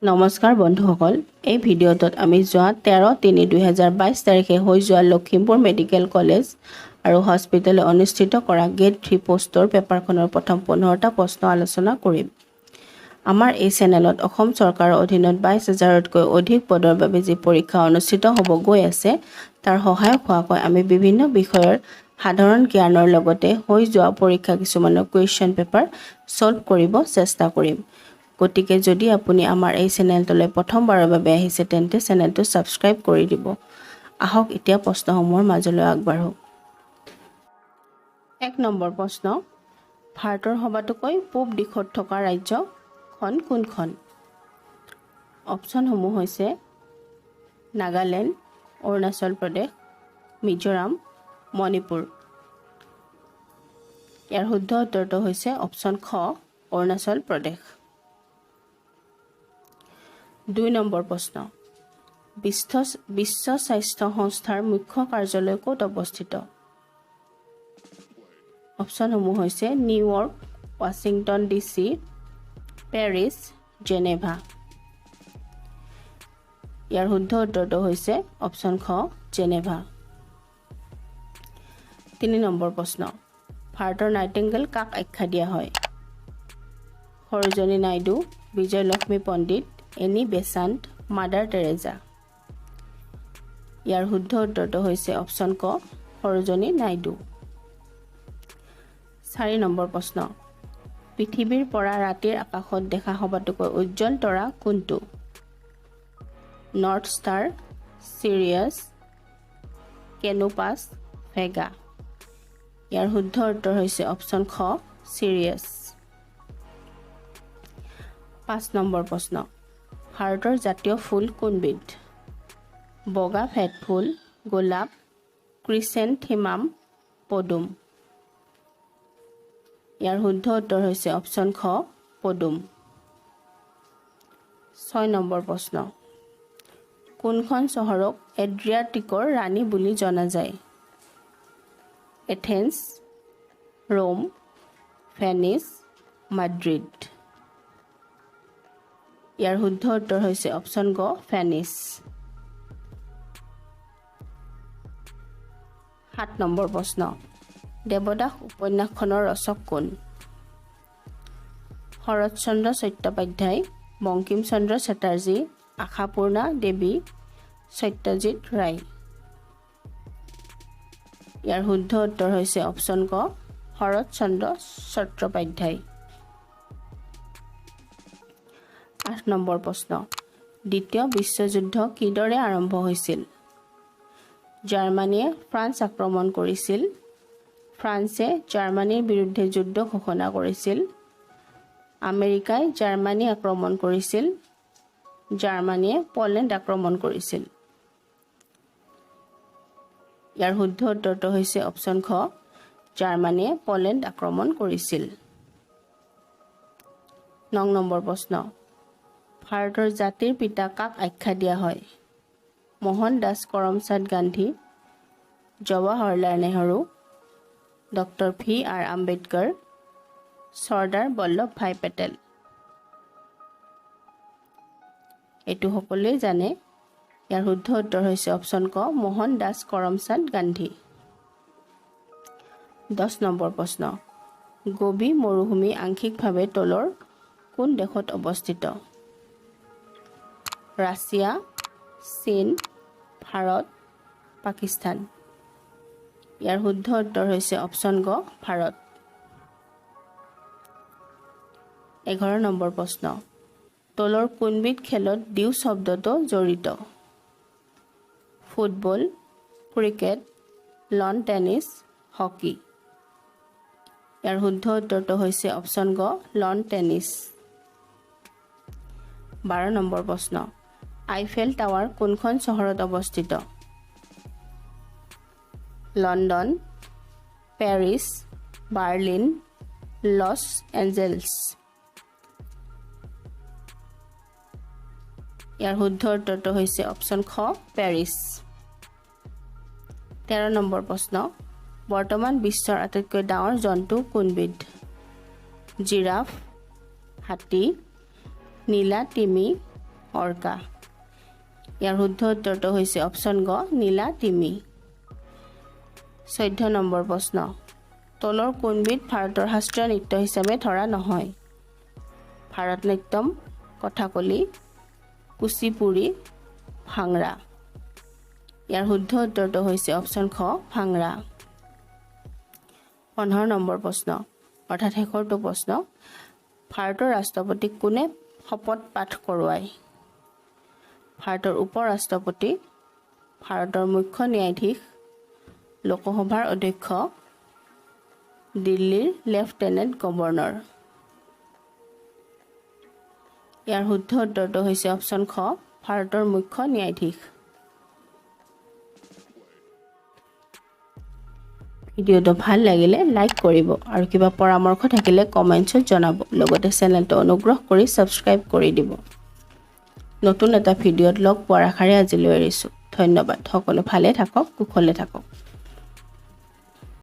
নমস্কাৰ বন্ধুসকল এই ভিডিঅ'টোত আমি যোৱা 13/3/2022 তাৰিখে হৈ যোৱা লখিমপুৰ মেডিকেল কলেজ আৰু হস্পিটেল অনুষ্ঠিত কৰা গেট 3 পোষ্টৰ পেপাৰখনৰ প্ৰথম 15টা প্ৰশ্ন আলোচনা কৰিম। আমাৰ এই চেনেলত অসম চৰকাৰৰ অধীনত 22,000তকৈ অধিক পদৰ বাবে যি পৰীক্ষা অনুষ্ঠিত হ'ব গৈ আছে তাৰ সহায়ক হোৱাকৈ আমি বিভিন্ন বিষয়ৰ সাধাৰণ জ্ঞানৰ লগতে হৈ যোৱা পৰীক্ষা কিছুমানৰ কুৱেশ্যন পেপাৰ সলভ কৰিব চেষ্টা কৰিম। গতিকে যদি আপুনি আমাৰ এই চেনেলটোলৈ প্ৰথমবাৰৰ বাবে আহিছে তেন্তে চেনেলটো সাবস্ক্ৰাইব কৰি দিব। আহক এতিয়া প্ৰশ্নসমূহৰ মাজলৈ আগবাঢ়ো। 1 নম্বৰ প্ৰশ্ন, ভাৰতৰ সবাতোকৈ পূব দিশত থকা ৰাজ্যখন কোনখন? অপচনসমূহ হৈছে নাগালেণ্ড, অৰুণাচল প্ৰদেশ, মিজোৰাম, মণিপুৰ। ইয়াৰ শুদ্ধ উত্তৰটো হৈছে অপচন খ, অৰুণাচল প্ৰদেশ। 2 নম্বৰ প্ৰশ্ন, বিশ্ব স্বাস্থ্য সংস্থাৰ মুখ্য কাৰ্যালয় ক'ত অৱস্থিত? অপচনসমূহ হৈছে New York, Washington DC, Paris, Geneva. ইয়াৰ শুদ্ধ উত্তৰটো হৈছে অপচন খ, জেনেভা। 3 নম্বৰ প্ৰশ্ন, ভাৰতৰ নাইটিংগেল কাক আখ্যা দিয়া হয়? সৰোজিনী নাইডু, বিজয়লক্ষ্মী পণ্ডিত, এনি বেচাণ্ট, মাদাৰ টেৰেছা। ইয়াৰ শুদ্ধ উত্তৰটো হৈছে অপচন ক, সৰোজিনী নাইডু। 4 নম্বৰ প্ৰশ্ন, পৃথিৱীৰ পৰা ৰাতিৰ আকাশত দেখা সবাতোকৈ উজ্জ্বল তৰা কোনটো? North Star, Sirius, Canopus, Vega. ইয়াৰ শুদ্ধ উত্তৰ হৈছে অপচন খ, চিৰিয়াছ। 5 নম্বৰ প্ৰশ্ন, ভাৰতৰ জাতীয় ফুল কোনবিধ? বগা ভেটফুল, গোলাপ, ক্ৰিচেণ্থেমাম, পদুম। ইয়াৰ শুদ্ধ উত্তৰ হৈছে অপচন খ, পদুম। 6 নম্বৰ প্ৰশ্ন, কোনখন চহৰক এড্ৰিয়াটিকৰ ৰাণী বুলি জনা যায়? Athens, Rome, Venice, Madrid. ইয়াৰ শুদ্ধ উত্তৰ হৈছে অপচন গ, ভেনিছ। 7 নম্বৰ প্ৰশ্ন, দেৱদাস উপন্যাসখনৰ ৰচক কোন? শৰৎচন্দ্ৰ চট্টোপাধ্যায়, বংকিম চন্দ্ৰ চেটাৰ্জী, আশাপূৰ্ণা দেৱী, সত্যজিৎ ৰায়। ইয়াৰ শুদ্ধ উত্তৰ হৈছে অপচন ক, শৰৎচন্দ্ৰ চট্টোপাধ্যায়। 8 নম্বৰ প্ৰশ্ন, দ্বিতীয় বিশ্বযুদ্ধ কিদৰে আৰম্ভ হৈছিল? জাৰ্মানীয়ে ফ্ৰান্স আক্ৰমণ কৰিছিল, ফ্ৰান্সে জাৰ্মানীৰ বিৰুদ্ধে যুদ্ধ ঘোষণা কৰিছিল, আমেৰিকাই জাৰ্মানী আক্ৰমণ কৰিছিল, জাৰ্মানীয়ে পলেণ্ড আক্ৰমণ কৰিছিল। ইয়াৰ শুদ্ধ উত্তৰটো হৈছে অপচন খ, জাৰ্মানীয়ে পলেণ্ড আক্ৰমণ কৰিছিল। 9 নম্বৰ প্ৰশ্ন, ভাৰতৰ জাতিৰ পিতা কাক আখ্যা দিয়া হয়? Mohan Das Karamchand Gandhi, Jawaharlal Nehru, doctor V.R. আম্বেদকাৰ, চৰ্দাৰ বল্লভভাই পেটেল। এইটো সকলোৱে জানে। ইয়াৰ শুদ্ধ উত্তৰ হৈছে অপচন ক, মোহন দাস কৰমচাদ গান্ধী। 10 নম্বৰ প্ৰশ্ন, গোবি মৰুভূমি আংশিকভাৱে তলৰ কোন দেশত অৱস্থিত? ৰাছিয়া, চীন, ভাৰত, পাকিস্তান। ইয়াৰ শুদ্ধ উত্তৰ হৈছে অপচন গ, ভাৰত। 11 নম্বৰ প্ৰশ্ন, তলৰ কোনবিধ খেলত ডিউ শব্দটো জড়িত? Football, cricket, lawn tennis, hockey. ইয়াৰ শুদ্ধ উত্তৰটো হৈছে অপচন গ, লন টেনিছ। 12 নম্বৰ প্ৰশ্ন, আইফেল টাৱাৰ কোনখন চহৰত অৱস্থিত? London, Paris, Berlin, Los Angeles. ইয়াৰ শুদ্ধ উত্তৰটো হৈছে অপচন খ, পেৰিছ। 13 নম্বৰ প্ৰশ্ন, বৰ্তমান বিশ্বৰ আটাইতকৈ ডাঙৰ জন্তু কোনবিধ? জিৰাফ, হাতী, নীলা তিমি, অৰ্কা। ইয়াৰ শুদ্ধ উত্তৰটো হৈছে অপশ্যন গ নীলা তিমি। 14 নম্বৰ প্ৰশ্ন তলৰ কোনবিধ ভাৰতৰ শাস্ত্ৰীয় নৃত্য হিচাপে ধৰা নহয়? ভাৰত নাট্যম, কথাকলি, কুচিপুড়ি, ভাংৰা। ইয়াৰ শুদ্ধ উত্তৰটো হৈছে অপশ্যন খ ভাংৰা। 15 নম্বৰ প্ৰশ্ন অৰ্থাৎ শেষৰটো প্ৰশ্ন ভাৰতৰ ৰাষ্ট্ৰপতিক কোনে শপত পাঠ কৰোৱায়? ভাৰতৰ উপ-ৰাষ্ট্ৰপতি, ভাৰতৰ মুখ্য ন্যায়াধীশ, লোকসভাৰ অধ্যক্ষ, দিল্লীৰ লেফটেনেণ্ট গভৰ্ণৰ। ইয়াৰ শুদ্ধ উত্তৰটো হৈছে অপশ্যন খ ভাৰতৰ মুখ্য ন্যায়াধীশ। ভিডিঅ'টো ভাল লাগিলে লাইক কৰিব আৰু কিবা পৰামৰ্শ থাকিলে কমেণ্টছত জনাব। লগতে চেনেলটো অনুগ্ৰহ কৰি ছাবস্ক্ৰাইব কৰি দিব। নতুন এটা ভিডিঅ'ত লগ পোৱাৰ আশাৰে আজিলৈ এৰিছোঁ। ধন্যবাদ। সকলো ভালে থাকক, কুশলে থাকক।